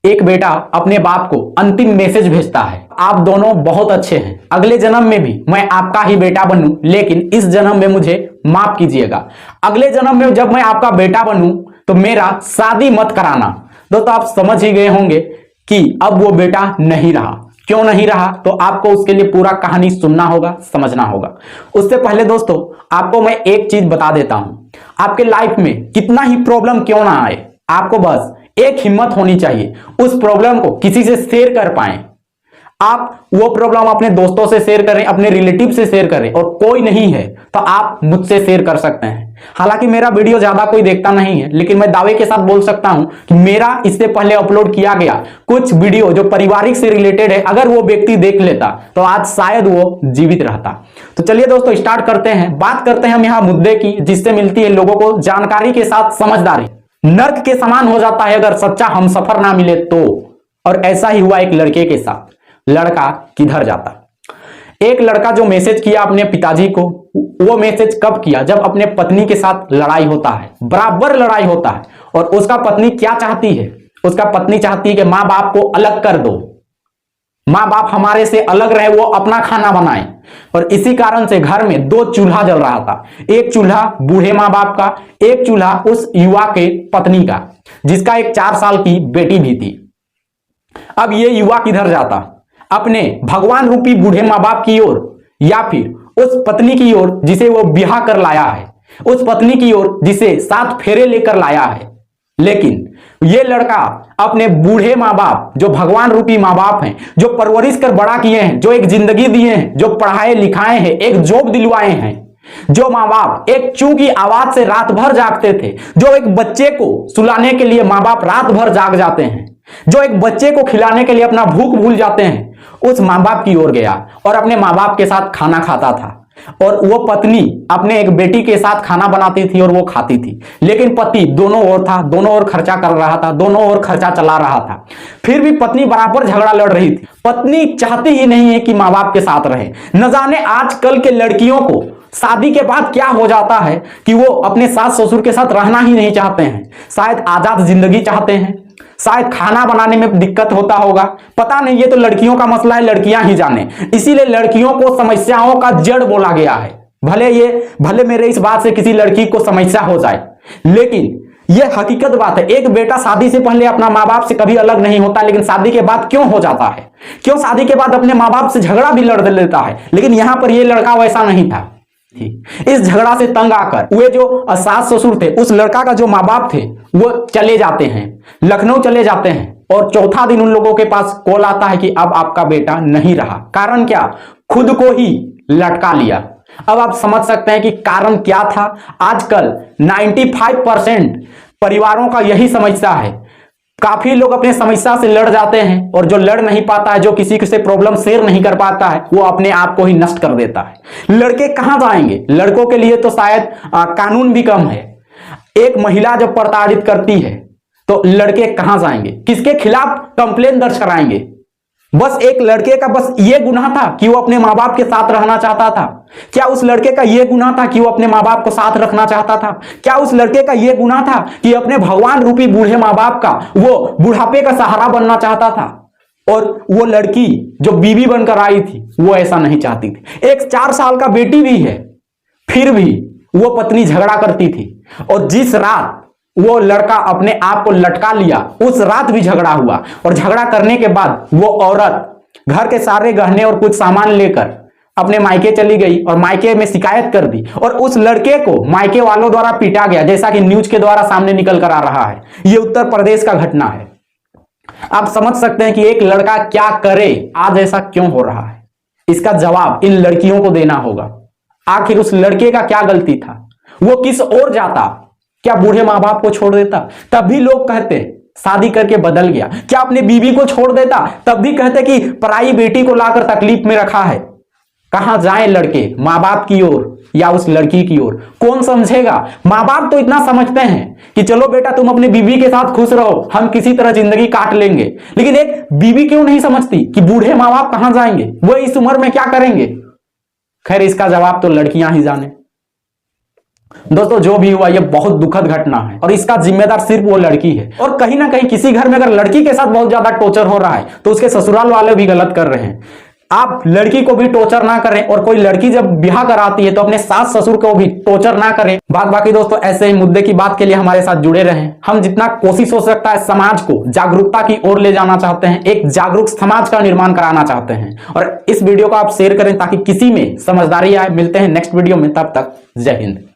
एक बेटा अपने बाप को अंतिम मैसेज भेजता है, आप दोनों बहुत अच्छे हैं, अगले जन्म में भी मैं आपका ही बेटा बनूं, लेकिन इस जन्म में मुझे माफ कीजिएगा। अगले जन्म में जब मैं आपका बेटा बनूं तो मेरा शादी मत कराना। दोस्तों आप समझ ही गए होंगे कि अब वो बेटा नहीं रहा। क्यों नहीं रहा तो आपको उसके लिए पूरा कहानी सुनना होगा, समझना होगा। उससे पहले दोस्तों आपको मैं एक चीज बता देता हूं, आपके लाइफ में कितना ही प्रॉब्लम क्यों ना आए, आपको बस एक हिम्मत होनी चाहिए, उस प्रॉब्लम को किसी से शेयर कर पाए। आप वो प्रॉब्लम अपने दोस्तों से शेयर करें, अपने रिलेटिव से शेयर करें, और कोई नहीं है तो आप मुझसे शेयर कर सकते हैं। हालांकि मेरा वीडियो ज्यादा कोई देखता नहीं है, लेकिन मैं दावे के साथ बोल सकता हूं कि मेरा इससे पहले अपलोड किया गया कुछ वीडियो जो पारिवारिक से रिलेटेड है, अगर वो व्यक्ति देख लेता तो आज शायद वो जीवित रहता। तो चलिए दोस्तों स्टार्ट करते हैं। बात करते हैं हम यहाँ मुद्दे की, जिससे मिलती है लोगों को जानकारी के साथ समझदारी। नर्क के समान हो जाता है अगर सच्चा हमसफर ना मिले तो, और ऐसा ही हुआ एक लड़के के साथ। लड़का किधर जाता? एक लड़का जो मैसेज किया अपने पिताजी को, वो मैसेज कब किया? जब अपने पत्नी के साथ लड़ाई होता है, बराबर लड़ाई होता है, और उसका पत्नी क्या चाहती है? उसका पत्नी चाहती है कि माँ बाप को अलग कर दो, माँ बाप हमारे से अलग रहे, वो अपना खाना बनाए। और इसी कारण से घर में दो चूल्हा जल रहा था, एक चूल्हा बूढ़े माँ बाप का, एक चूल्हा उस युवा के पत्नी का, जिसका एक 4 साल की बेटी भी थी। अब ये युवा किधर जाता? अपने भगवान रूपी बूढ़े माँ बाप की ओर, या फिर उस पत्नी की ओर जिसे वो ब्याह कर लाया है, उस पत्नी की ओर जिसे 7 फेरे लेकर लाया है। लेकिन ये लड़का अपने बूढ़े माँ बाप, जो भगवान रूपी माँ बाप हैं, जो परवरिश कर बड़ा किए हैं, जो एक जिंदगी दिए हैं, जो पढ़ाए लिखाए हैं, एक जॉब दिलवाए हैं, जो माँ बाप एक चू की आवाज से रात भर जागते थे, जो एक बच्चे को सुलाने के लिए माँ बाप रात भर जाग जाते हैं, जो एक बच्चे को खिलाने के लिए अपना भूख भूल जाते हैं, उस माँ बाप की ओर गया और अपने माँ बाप के साथ खाना खाता था। और वो पत्नी अपने एक बेटी के साथ खाना बनाती थी और वो खाती थी, लेकिन पति दोनों ओर था, दोनों ओर खर्चा कर रहा था, दोनों ओर खर्चा चला रहा था। फिर भी पत्नी बराबर झगड़ा लड़ रही थी। पत्नी चाहती ही नहीं है कि माँ बाप के साथ रहे। न जाने आजकल के लड़कियों को शादी के बाद क्या हो जाता है कि वो अपने सास ससुर के साथ रहना ही नहीं चाहते हैं। शायद आजाद जिंदगी चाहते हैं, शायद खाना बनाने में दिक्कत होता होगा, पता नहीं, ये तो लड़कियों का मसला है, लड़कियां ही जाने। इसीलिए लड़कियों को समस्याओं का जड़ बोला गया है। भले मेरे इस बात से किसी लड़की को समस्या हो जाए, लेकिन यह हकीकत बात है। एक बेटा शादी से पहले अपना माँ बाप से कभी अलग नहीं होता, लेकिन शादी के बाद क्यों हो जाता है? क्यों शादी के बाद अपने माँ बाप से झगड़ा भी लड़ लेता है? लेकिन यहां पर यह लड़का वैसा नहीं था। इस झगड़ा से तंग आकर वे जो सास ससुर थे, उस लड़का का जो माँ बाप थे, वो चले जाते हैं, लखनऊ चले जाते हैं। और चौथा दिन उन लोगों के पास कॉल आता है कि अब आपका बेटा नहीं रहा। कारण क्या? खुद को ही लटका लिया। अब आप समझ सकते हैं कि कारण क्या था। आजकल 95% परिवारों का यही समस्या है। काफी लोग अपने समस्या से लड़ जाते हैं, और जो लड़ नहीं पाता है, जो किसी से प्रॉब्लम शेयर नहीं कर पाता है, वो अपने आप को ही नष्ट कर देता है। लड़के कहां जाएंगे? लड़कों के लिए तो शायद कानून भी कम है। एक महिला जब प्रताड़ित करती है तो लड़के कहां जाएंगे? किसके खिलाफ कंप्लेन दर्ज कराएंगे? बस एक लड़के का बस ये गुनाह था कि वो अपने माँ बाप के साथ रहना चाहता था। क्या उस लड़के का ये गुनाह था कि वो अपने माँ बाप को साथ रखना चाहता था? क्या उस लड़के का ये गुनाह था कि अपने भगवान रूपी बूढ़े माँ बाप का वो बुढ़ापे का सहारा बनना चाहता था? और वो लड़की जो बीवी बनकर आई थी, वो ऐसा नहीं चाहती थी। एक 4 साल का बेटी भी है, फिर भी वो पत्नी झगड़ा करती थी। और जिस रात वो लड़का अपने आप को लटका लिया, उस रात भी झगड़ा हुआ, और झगड़ा करने के बाद वो औरत घर के सारे गहने और कुछ सामान लेकर अपने मायके चली गई और मायके में शिकायत कर दी, और उस लड़के को मायके वालों द्वारा पीटा गया, जैसा कि न्यूज के द्वारा सामने निकल कर आ रहा है। ये उत्तर प्रदेश का घटना है। आप समझ सकते हैं कि एक लड़का क्या करे, आज ऐसा क्यों हो रहा है। इसका जवाब इन लड़कियों को देना होगा। आखिर उस लड़के का क्या गलती था? वो किस ओर जाता? क्या बूढ़े माँ बाप को छोड़ देता? तब भी लोग कहते शादी करके बदल गया। क्या अपने बीवी को छोड़ देता? तब भी कहते कि पराई बेटी को लाकर तकलीफ में रखा है। कहां जाएं लड़के? माँ बाप की ओर या उस लड़की की ओर? कौन समझेगा? माँ बाप तो इतना समझते हैं कि चलो बेटा तुम अपने बीवी के साथ खुश रहो, हम किसी तरह जिंदगी काट लेंगे। लेकिन एक बीवी क्यों नहीं समझती कि बूढ़े माँ बाप कहां जाएंगे, वो इस उम्र में क्या करेंगे? खैर इसका जवाब तो लड़कियां ही जाने। दोस्तों जो भी हुआ ये बहुत दुखद घटना है और इसका जिम्मेदार सिर्फ वो लड़की है। और कहीं ना कहीं किसी घर में अगर लड़की के साथ बहुत ज्यादा टॉर्चर हो रहा है तो उसके ससुराल वाले भी गलत कर रहे हैं। आप लड़की को भी टॉर्चर ना करें और कोई लड़की जब ब्याह कराती है तो अपने सास ससुर को भी टॉर्चर ना करें। बाकी दोस्तों ऐसे ही मुद्दे की बात के लिए हमारे साथ जुड़े रहें। हम जितना कोशिश हो सकता है समाज को जागरूकता की ओर ले जाना चाहते हैं, एक जागरूक समाज का निर्माण कराना चाहते हैं। और इस वीडियो को आप शेयर करें ताकि किसी में समझदारी आए। मिलते हैं नेक्स्ट वीडियो में, तब तक जय हिंद।